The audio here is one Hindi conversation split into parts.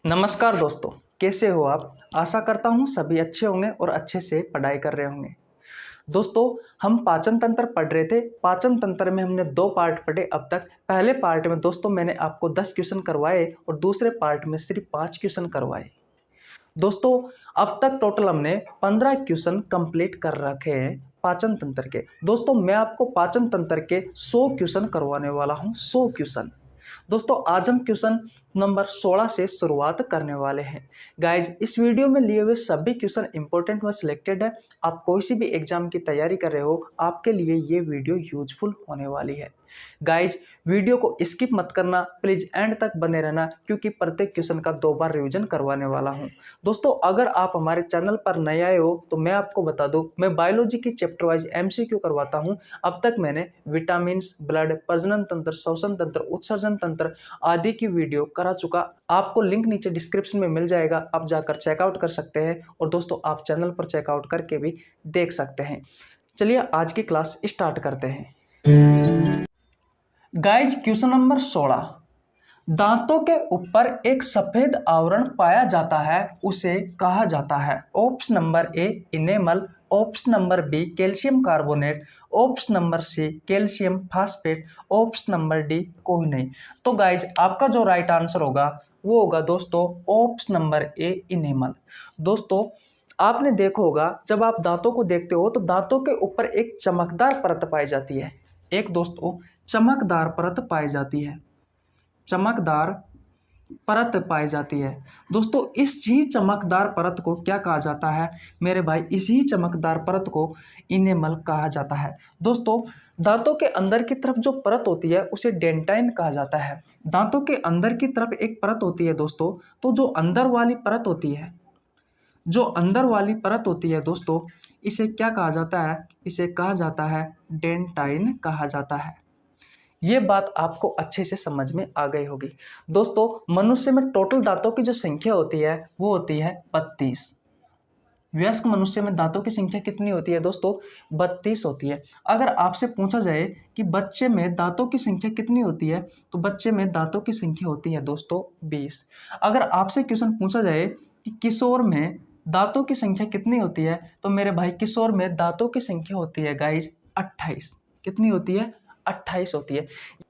नमस्कार दोस्तों, कैसे हो आप। आशा करता हूँ सभी अच्छे होंगे और अच्छे से पढ़ाई कर रहे होंगे। दोस्तों, हम पाचन तंत्र पढ़ रहे थे। पाचन तंत्र में हमने 2 पार्ट पढ़े अब तक। पहले पार्ट में दोस्तों मैंने आपको 10 क्वेश्चन करवाए और दूसरे पार्ट में सिर्फ 5 क्वेश्चन करवाए। दोस्तों, अब तक टोटल हमने 15 क्वेश्चन कंप्लीट कर रखे हैं पाचन तंत्र के। दोस्तों, मैं आपको पाचन तंत्र के 100 क्वेश्चन करवाने वाला हूँ। 100 क्वेश्चन। दोस्तों, आज हम क्वेश्चन नंबर 16 से शुरुआत करने वाले हैं। गाइज, इस वीडियो में लिए हुए सभी क्वेश्चन इंपॉर्टेंट व सिलेक्टेड है। आप कोई सी भी एग्जाम की तैयारी कर रहे हो, आपके लिए ये वीडियो यूजफुल होने वाली है। गाइज, वीडियो को स्किप मत करना, प्लीज एंड तक बने रहना, क्योंकि प्रत्येक क्वेश्चन का 2 बार रिवीजन करवाने वाला हूं। दोस्तों, अगर आप हमारे चैनल पर नए आए हो तो मैं आपको बता दूं, मैं बायोलॉजी की चैप्टर वाइज एमसीक्यू करवाता हूं। अब तक मैंने विटामिन, ब्लड, प्रजनन तंत्र, श्वसन तंत्र, उत्सर्जन तंत्र आदि की वीडियो करा चुका। आपको लिंक नीचे डिस्क्रिप्शन में मिल जाएगा, आप जाकर चेकआउट कर सकते हैं। और दोस्तों, आप चैनल पर चेकआउट करके भी देख सकते हैं। चलिए आज की क्लास स्टार्ट करते हैं। Guys, question number 16। दांतों के ऊपर एक सफेद आवरण पाया जाता है, उसे कहा जाता है। Option number A enamel, option number B calcium carbonate, option number C calcium phosphate, option number D कोई नहीं। तो गाइज, आपका जो राइट आंसर होगा वो होगा दोस्तों ऑप्शन नंबर ए इनेमल। दोस्तों, आपने देखा होगा, जब आप दांतों को देखते हो तो दांतों के ऊपर एक चमकदार परत पाई जाती है। एक दोस्तों चमकदार परत पाई जाती है। चमकदार परत पाई जाती है। दोस्तों, इस ही चमकदार परत को क्या कहा जाता है मेरे भाई? इसी चमकदार परत को इनेमल कहा जाता है। दोस्तों, दांतों के अंदर की तरफ जो परत होती है उसे डेंटाइन कहा जाता है। दांतों के अंदर की तरफ एक परत होती है दोस्तों, तो जो अंदर वाली परत होती है, जो अंदर वाली परत होती है दोस्तों, इसे क्या कहा जाता है? इसे कहा जाता है डेंटाइन कहा जाता है। ये बात आपको अच्छे से समझ में आ गई होगी। दोस्तों, मनुष्य में टोटल दांतों की जो संख्या होती है वो होती है 32। वयस्क मनुष्य में दांतों की संख्या कितनी होती है दोस्तों? 32 होती है। अगर आपसे पूछा जाए कि बच्चे में दांतों की संख्या कितनी होती है, तो बच्चे में दांतों की संख्या होती है दोस्तों 20। अगर आपसे क्वेश्चन पूछा जाए कि किशोर में दांतों की संख्या कितनी होती है, तो मेरे भाई किशोर में दांतों की संख्या होती है गाइज 28। कितनी होती है? 28 होती है।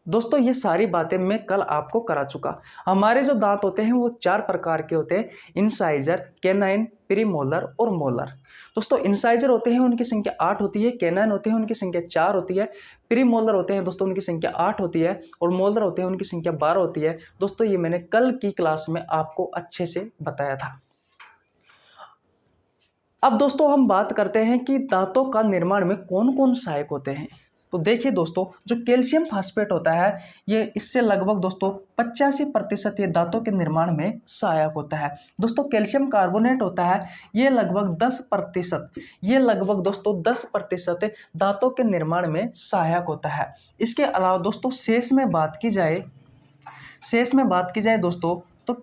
दोस्तों, ये सारी बातें मैं कल आपको करा चुका। हमारे जो दांत होते हैं वो 4 प्रकार के होते हैं: इंसाइजर, कैनाइन, प्रीमोलर और मोलर। दोस्तों, इंसाइजर होते हैं उनकी संख्या 8 होती है, कैनाइन होते हैं उनकी संख्या 4 होती है, प्रीमोलर होते हैं दोस्तों उनकी संख्या 8 होती है, और मोलर होते हैं उनकी संख्या 12 होती है। दोस्तों, ये मैंने कल की क्लास में आपको अच्छे से बताया था। अब दोस्तों, हम बात करते हैं कि दांतों का निर्माण में कौन कौन सहायक होते हैं। तो देखिए दोस्तों, जो कैल्शियम फास्फेट होता है, ये इससे लगभग दोस्तों 85% ये दांतों के निर्माण में सहायक होता है। दोस्तों, कैल्शियम कार्बोनेट होता है, ये लगभग 10%, ये लगभग दोस्तों 10% दांतों के निर्माण में सहायक होता है। इसके अलावा दोस्तों शेष में बात की जाए दोस्तों, तो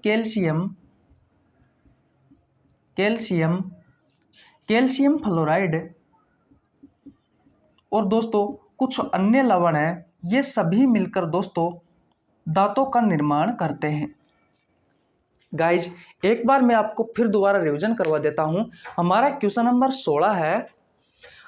कैल्शियम फ्लोराइड और दोस्तों कुछ अन्य लवण हैं, ये सभी मिलकर दोस्तों दांतों का निर्माण करते हैं। गाइज, एक बार मैं आपको फिर दोबारा रिवीजन करवा देता हूं। हमारा क्वेश्चन नंबर 16 है,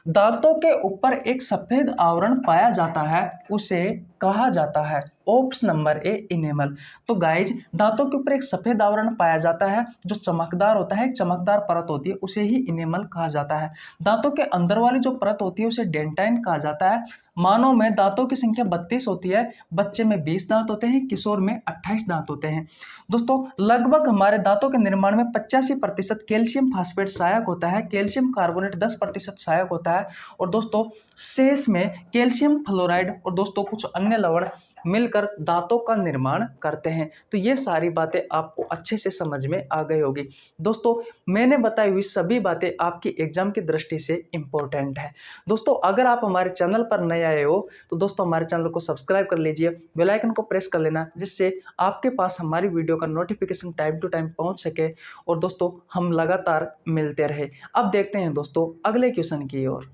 दांतों के ऊपर एक सफेद आवरण पाया जाता है, उसे कहा जाता है। Option number A enamel. तो गाइज, दांतों के ऊपर एक सफेद आवरण पाया जाता है जो चमकदार होता है, एक चमकदार परत होती है, उसे ही इनेमल कहा जाता है। दांतों के अंदर वाली जो परत होती है उसे डेंटाइन कहा जाता है। मानव में दांतों की संख्या 32 होती है, बच्चे में 20 दांत होते हैं, किशोर में 28 दांत होते हैं। दोस्तों, लगभग हमारे दांतों के निर्माण में 85% कैल्शियम फास्फेट सहायक होता है, कैल्शियम कार्बोनेट 10% सहायक होता है, और दोस्तों शेष में कैल्शियम फ्लोराइड और दोस्तों कुछ अन्य लवण मिलकर दांतों का निर्माण करते हैं। तो ये सारी बातें आपको अच्छे से समझ में आ गई होगी। दोस्तों, मैंने बताई हुई सभी बातें आपकी एग्जाम की दृष्टि से इंपॉर्टेंट है। दोस्तों, अगर आप हमारे चैनल पर नए आए हो तो दोस्तों हमारे चैनल को सब्सक्राइब कर लीजिए, बेल आइकन को प्रेस कर लेना, जिससे आपके पास हमारी वीडियो का नोटिफिकेशन टाइम टू टाइम पहुंच सके और दोस्तों हम लगातार मिलते रहे। अब देखते हैं दोस्तों अगले क्वेश्चन की ओर।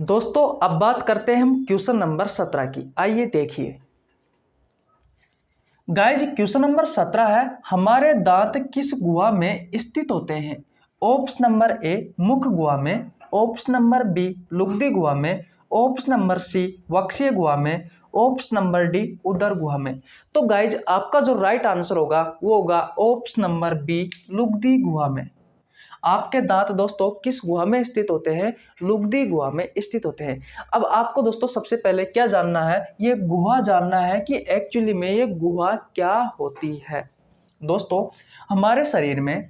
दोस्तों, अब बात करते हैं हम क्वेश्चन नंबर 17 की। आइए देखिए। गाइज क्वेश्चन नंबर 17 है, हमारे दांत किस गुहा में स्थित होते हैं? ऑप्शन नंबर ए मुख गुहा में, ऑप्शन नंबर बी लुगदी गुहा में, ऑप्शन नंबर सी वक्षीय गुहा में, ऑप्शन नंबर डी उदर गुहा में। तो गाइज आपका जो राइट आंसर होगा वो होगा ऑप्शन नंबर बी लुगदी गुहा में। आपके दांत दोस्तों किस गुहा में स्थित होते हैं? लुगदी गुहा में स्थित होते हैं। अब आपको दोस्तों सबसे पहले क्या जानना है? ये गुहा जानना है कि एक्चुअली में ये गुहा क्या होती है। दोस्तों हमारे शरीर में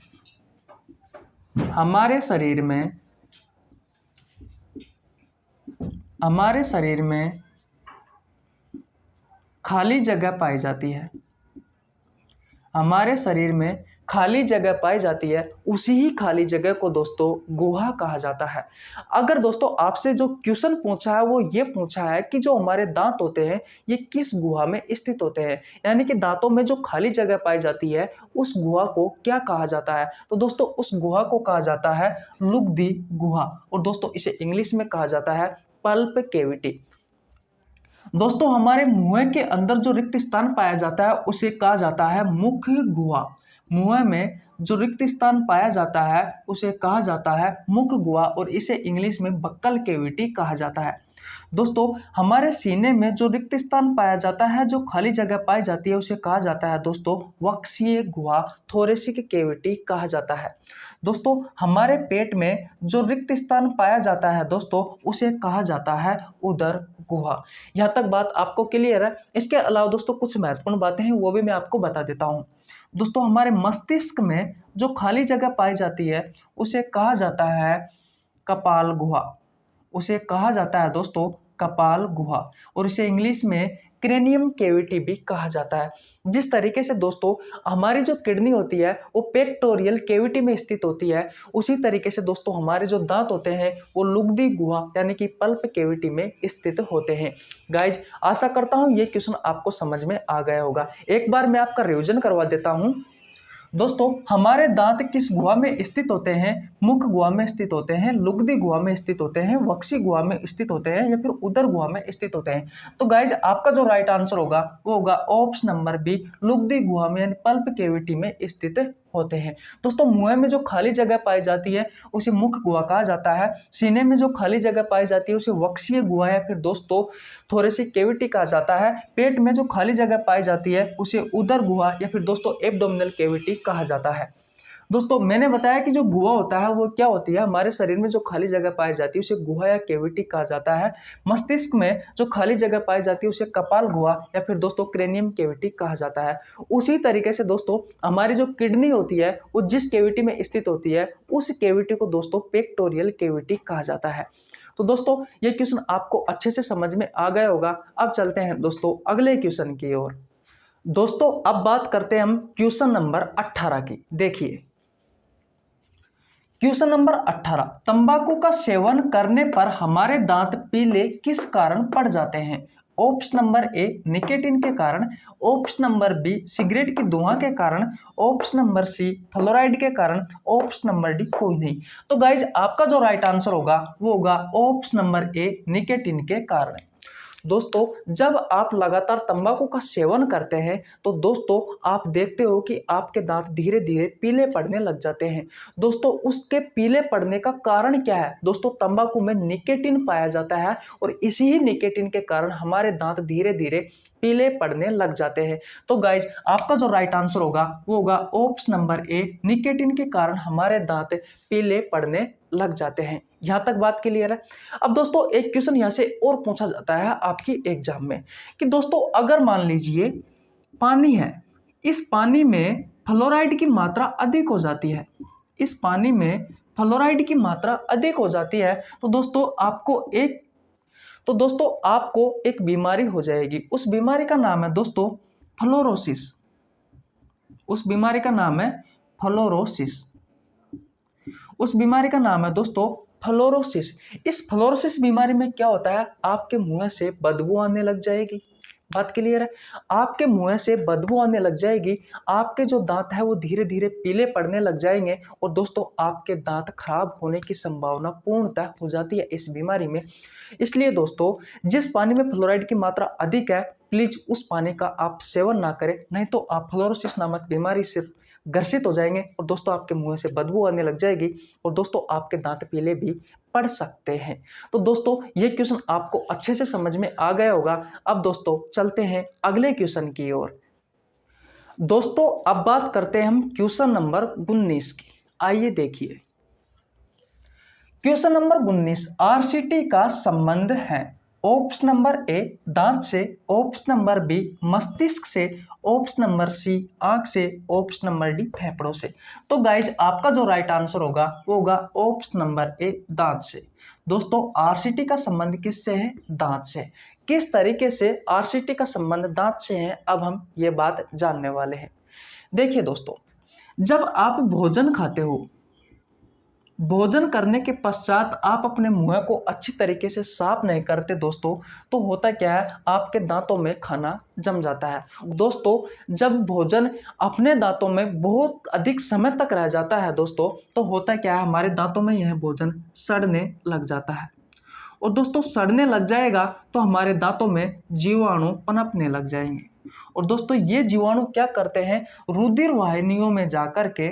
खाली जगह पाई जाती है। हमारे शरीर में खाली जगह पाई जाती है, उसी ही खाली जगह को दोस्तों गुहा कहा जाता है। अगर दोस्तों आपसे जो क्वेश्चन पूछा है वो ये पूछा है कि जो हमारे दांत होते हैं ये किस गुहा में स्थित होते हैं, यानी कि दांतों में जो खाली जगह पाई जाती है उस गुहा को क्या कहा जाता है, तो दोस्तों उस गुहा को कहा जाता है लुगदी गुहा, और दोस्तों इसे इंग्लिश में कहा जाता है पल्प कैविटी। दोस्तों हमारे मुंह के अंदर जो रिक्त स्थान पाया जाता है उसे कहा जाता है मुख गुहा। मुंह में जो रिक्त स्थान पाया जाता है उसे कहा जाता है मुख गुहा, और इसे इंग्लिश में बक्कल कैविटी कहा जाता है। दोस्तों हमारे सीने में जो रिक्त स्थान पाया जाता है, जो खाली जगह पाई जाती है, उसे कहा जाता है दोस्तों वक्षीय गुहा, थोरेसिक कैविटी कहा जाता है। दोस्तों हमारे पेट में जो रिक्त स्थान पाया जाता है दोस्तों उसे कहा जाता है उदर गुहा। यहाँ तक बात आपको क्लियर है? इसके अलावा दोस्तों कुछ महत्वपूर्ण बातें हैं वो भी मैं आपको बता देता हूँ। दोस्तों हमारे मस्तिष्क में जो खाली जगह पाई जाती है उसे कहा जाता है कपाल गुहा, उसे कहा जाता है दोस्तों कपाल गुहा, और इसे इंग्लिश में क्रेनियम कैविटी भी कहा जाता है। जिस तरीके से दोस्तों हमारी जो किडनी होती है वो पेक्टोरियल कैविटी में स्थित होती है, उसी तरीके से दोस्तों हमारे जो दांत होते हैं वो लुगदी गुहा यानी कि पल्प कैविटी में स्थित होते हैं। गाइज आशा करता हूं ये क्वेश्चन आपको समझ में आ गया होगा। एक बार मैं आपका रिवीजन करवा देता हूं। दोस्तों हमारे दांत किस गुहा में स्थित होते हैं? मुख गुहा में स्थित होते हैं, लुगदी गुहा में स्थित होते हैं, वक्षी गुहा में स्थित होते हैं, या फिर उदर गुहा में स्थित होते हैं। तो गाइज आपका जो राइट आंसर होगा वो होगा ऑप्शन नंबर बी लुगदी गुहा में यानी पल्प कैविटी में स्थित होते हैं। दोस्तों मुंह में जो खाली जगह पाई जाती है उसे मुख गुहा कहा जाता है, सीने में जो खाली जगह पाई जाती है उसे वक्षीय गुहा या फिर दोस्तों थोरेसिक कैविटी कहा जाता है, पेट में जो खाली जगह पाई जाती है उसे उदर गुहा या फिर दोस्तों एब्डोमिनल कैविटी कहा जाता है। दोस्तों मैंने बताया कि जो गुहा होता है वो क्या होती है, हमारे शरीर में जो खाली जगह पाई जाती है उसे गुहा या कैविटी कहा जाता है। मस्तिष्क में जो खाली जगह पाई जाती है उसे कपाल गुहा या फिर दोस्तों क्रेनियम कैविटी कहा जाता है। उसी तरीके से दोस्तों हमारी जो किडनी होती है वो जिस कैविटी में स्थित होती है उस कैविटी को दोस्तों पेक्टोरियल कैविटी कहा जाता है। तो दोस्तों ये क्वेश्चन आपको अच्छे से समझ में आ गया होगा। अब चलते हैं दोस्तों अगले क्वेश्चन की ओर। दोस्तों अब बात करते हैं हम क्वेश्चन नंबर 18 की। देखिए क्वेश्चन नंबर 18, तंबाकू का सेवन करने पर हमारे दांत पीले किस कारण पड़ जाते हैं? ऑप्शन नंबर ए निकोटीन के कारण, ऑप्शन नंबर बी सिगरेट की धुआं के कारण, ऑप्शन नंबर सी फ्लोराइड के कारण, ऑप्शन नंबर डी कोई नहीं। तो गाइज आपका जो राइट आंसर होगा वो होगा ऑप्शन नंबर ए निकोटीन के कारण। दोस्तों जब आप लगातार तंबाकू का सेवन करते हैं तो दोस्तों आप देखते हो कि आपके दांत धीरे धीरे पीले पड़ने लग जाते हैं। दोस्तों उसके पीले पड़ने का कारण क्या है? दोस्तों तंबाकू में निकोटीन पाया जाता है, और इसी ही निकोटीन के कारण हमारे दांत धीरे धीरे पीले पड़ने लग जाते हैं। तो गाइज आपका जो राइट आंसर होगा वो होगा ऑप्शन नंबर ए निकोटीन के कारण हमारे दांत पीले पड़ने लग जाते हैं। यहां तक बात क्लियर है? अब दोस्तों एक क्वेश्चन यहां से और पूछा जाता है आपकी एग्जाम में कि दोस्तों अगर मान लीजिए पानी है, इस पानी में फ्लोराइड की मात्रा अधिक हो जाती है, इस पानी में फ्लोराइड की मात्रा अधिक हो जाती है तो दोस्तों आपको एक बीमारी हो जाएगी। उस बीमारी का नाम है दोस्तों फ्लोरोसिस। उस बीमारी का नाम है फ्लोरोसिस। उस बीमारी का नाम है दोस्तों फ्लोरोसिस। इस फ्लोरोसिस बीमारी में क्या होता है, आपके मुंह से बदबू आने लग जाएगी। बात क्लियर है। आपके मुंह से बदबू आने लग जाएगी, आपके जो दांत है वो धीरे धीरे पीले पड़ने लग जाएंगे और दोस्तों आपके दांत खराब होने की संभावना पूर्णतः हो जाती है इस बीमारी में। इसलिए दोस्तों जिस पानी में फ्लोराइड की मात्रा अधिक है, प्लीज उस पानी का आप सेवन ना करें, नहीं तो आप फ्लोरोसिस नामक बीमारी से ग्रसित हो जाएंगे और दोस्तों आपके मुंह से बदबू आने लग जाएगी और दोस्तों आपके दांत पीले भी पड़ सकते हैं। तो दोस्तों ये क्वेश्चन आपको अच्छे से समझ में आ गया होगा। अब दोस्तों चलते हैं अगले क्वेश्चन की ओर। दोस्तों अब बात करते हैं हम क्वेश्चन नंबर 19 की। आइए देखिए क्वेश्चन नंबर 19, आरसीटी का संबंध है ऑप्शन नंबर ए दांत से, ऑप्शन नंबर बी मस्तिष्क से, ऑप्शन नंबर सी आंख से, ऑप्शन नंबर डी फेफड़ों से। तो गाइज आपका जो राइट आंसर होगा वो होगा ऑप्शन नंबर ए दांत से। दोस्तों आरसीटी का संबंध किससे है? दांत से। किस तरीके से आरसीटी का संबंध दांत से है, अब हम ये बात जानने वाले हैं। देखिए दोस्तों, जब आप भोजन खाते हो, भोजन करने के पश्चात आप अपने मुंह को अच्छी तरीके से साफ नहीं करते दोस्तों, तो होता क्या है, आपके दांतों में खाना जम जाता है। दोस्तों जब भोजन अपने दांतों में बहुत अधिक समय तक रह जाता है दोस्तों, तो होता क्या है, हमारे दांतों में यह भोजन सड़ने लग जाता है और दोस्तों सड़ने लग जाएगा तो हमारे दांतों में जीवाणु पनपने लग जाएंगे और दोस्तों ये जीवाणु क्या करते हैं, रुधिर वाहिनियों में जाकर के,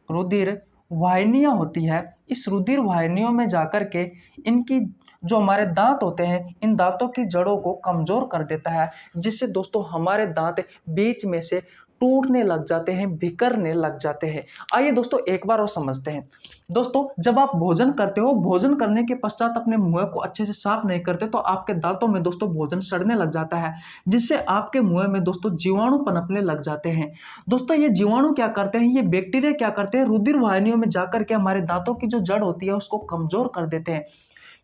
रुधिर वाहिनियां होती है, इस रुधिर वाहिनियों में जाकर के इनकी जो हमारे दांत होते हैं, इन दांतों की जड़ों को कमजोर कर देता है, जिससे दोस्तों हमारे दांत बीच में से टूटने लग जाते हैं, बिखरने लग जाते हैं। आइए दोस्तों एक बार और समझते हैं। दोस्तों जब आप भोजन करते हो, भोजन करने के पश्चात अपने मुंह को अच्छे से साफ नहीं करते, तो आपके दांतों में दोस्तों भोजन सड़ने लग जाता है, जिससे आपके मुंह में दोस्तों जीवाणु पनपने लग जाते हैं। दोस्तों ये जीवाणु क्या करते हैं, ये बैक्टीरिया क्या करते हैं, रुधिर वाहिनियों में जाकर के हमारे दांतों की जो जड़ होती है उसको कमजोर कर देते हैं।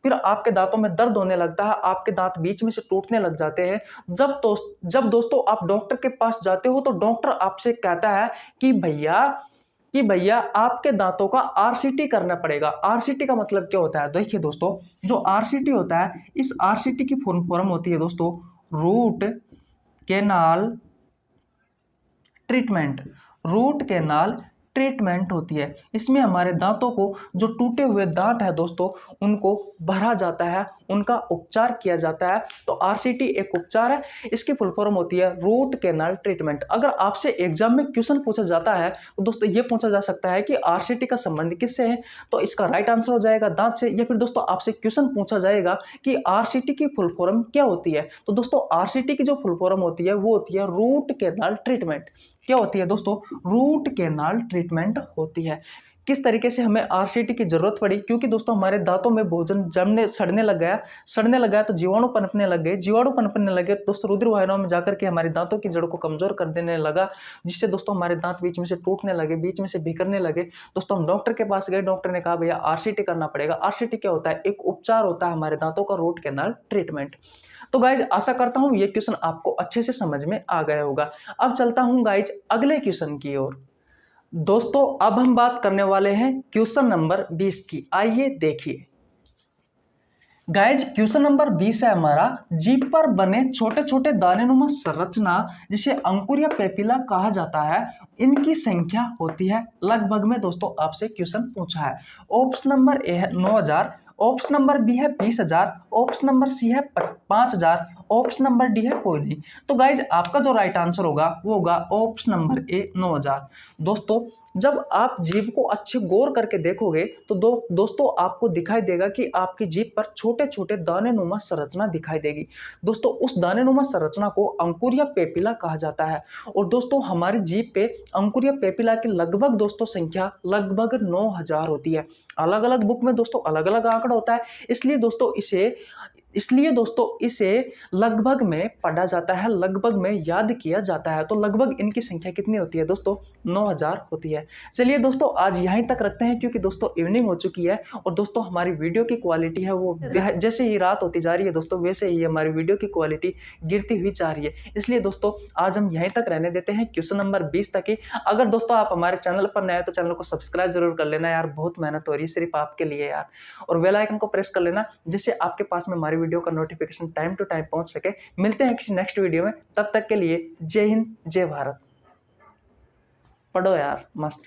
फिर आपके दांतों में दर्द होने लगता है, आपके दांत बीच में से टूटने लग जाते हैं। जब दोस्तों आप डॉक्टर के पास जाते हो, तो डॉक्टर आपसे कहता है कि भैया आपके दांतों का आरसीटी करना पड़ेगा। आरसीटी का मतलब क्या होता है? देखिए दोस्तों, जो आरसीटी होता है, इस आरसीटी की फुल फॉर्म होती है दोस्तों root canal treatment. Root canal treatment होती है। इसमें हमारे दांतों को, जो टूटे हुए दांत है दोस्तों, उनको भरा जाता है, उनका उपचार किया जाता है। तो आरसीटी एक उपचार है, इसकी फुल फॉर्म होती है रूट कैनाल ट्रीटमेंट। अगर आपसे एग्जाम में क्वेश्चन पूछा जाता है तो दोस्तों ये पूछा जा सकता है कि आरसीटी का संबंध किससे है, तो इसका राइट आंसर हो जाएगा दांत से। या फिर दोस्तों आपसे क्वेश्चन पूछा जाएगा कि आरसीटी की फुल फॉर्म क्या होती है, तो दोस्तों आरसीटी की जो फुल फॉर्म होती है वो होती है रूट कैनाल ट्रीटमेंट। क्या होती है दोस्तों? रूट कैनाल ट्रीटमेंट होती है। किस तरीके से हमें आरसीटी की जरूरत पड़ी? क्योंकि दोस्तों हमारे दांतों में भोजन सड़ने लग गया तो जीवाणु पनपने लग गए, जीवाणु पनपने लगे दोस्तों रुधिर वाहिनियों में जाकर के हमारी दांतों की जड़ को कमजोर कर देने लगा, जिससे दोस्तों हमारे दांत बीच में से टूटने लगे, बीच में से बिखरने लगे। दोस्तों हम डॉक्टर के पास गए, डॉक्टर ने कहा भैया आरसीटी करना पड़ेगा। आरसीटी क्या होता है? एक उपचार होता है हमारे दांतों का, रूट कैनाल ट्रीटमेंट। तो गाइज आशा करता हूं ये क्वेश्चन आपको अच्छे से समझ में आ गया होगा। अब चलता हूं गाइज अगले क्वेश्चन की ओर। दोस्तों अब हम बात करने वाले हैं क्वेश्चन नंबर 20 की। आइए देखिए गाइज, क्वेश्चन नंबर 20 है हमारा, जीभ पर बने छोटे छोटे दानेनुमा संरचना जिसे अंकुर या पेपिला कहा जाता है, इनकी संख्या होती है लगभग में। दोस्तों आपसे क्वेश्चन पूछा है। ऑप्शन नंबर ए है 9000, ऑप्शन नंबर बी है 20,000, ऑप्शन नंबर सी है 5,000, ऑप्शन नंबर डी है कोई नहीं। तो गाइज आपका जो राइट आंसर होगा वो होगा ऑप्शन नंबर ए 9000। दोस्तों जब आप जीभ को अच्छे गौर करके देखोगे तो दोस्तों आपको दिखाई देगा कि आपकी जीभ पर छोटे छोटे दानेनुमा संरचना दिखाई देगी। दोस्तों उस दानेनुमा संरचना को अंकुर या पेपिला कहा जाता है। और दोस्तों हमारी जीभ पे अंकुर या पेपिला की लगभग दोस्तों संख्या लगभग 9000 होती है। अलग अलग बुक में दोस्तों अलग अलग आंकड़ा होता है, इसलिए दोस्तों इसे लगभग में पढ़ा जाता है, लगभग में याद किया जाता है। तो लगभग इनकी संख्या कितनी होती है दोस्तों? 9000 होती है। चलिए दोस्तों आज यहीं तक रखते हैं, क्योंकि दोस्तों इवनिंग हो चुकी है और दोस्तों हमारी वीडियो की क्वालिटी है वो जैसे ही रात होती जा रही है दोस्तों, वैसे ही हमारी वीडियो की क्वालिटी गिरती हुई जा रही है। इसलिए दोस्तों आज हम यहीं तक रहने देते हैं, क्वेश्चन नंबर 20 तक ही। अगर दोस्तों आप हमारे चैनल पर नए हैं तो चैनल को सब्सक्राइब जरूर कर लेना यार, बहुत मेहनत हो रही है सिर्फ आपके लिए यार। और बेल आइकन को प्रेस कर लेना, जिससे आपके पास में हमारी वीडियो का नोटिफिकेशन टाइम टू टाइम पहुंच सके। मिलते हैं किसी नेक्स्ट वीडियो में, तब तक के लिए जय हिंद जय भारत। पढ़ो यार मस्त।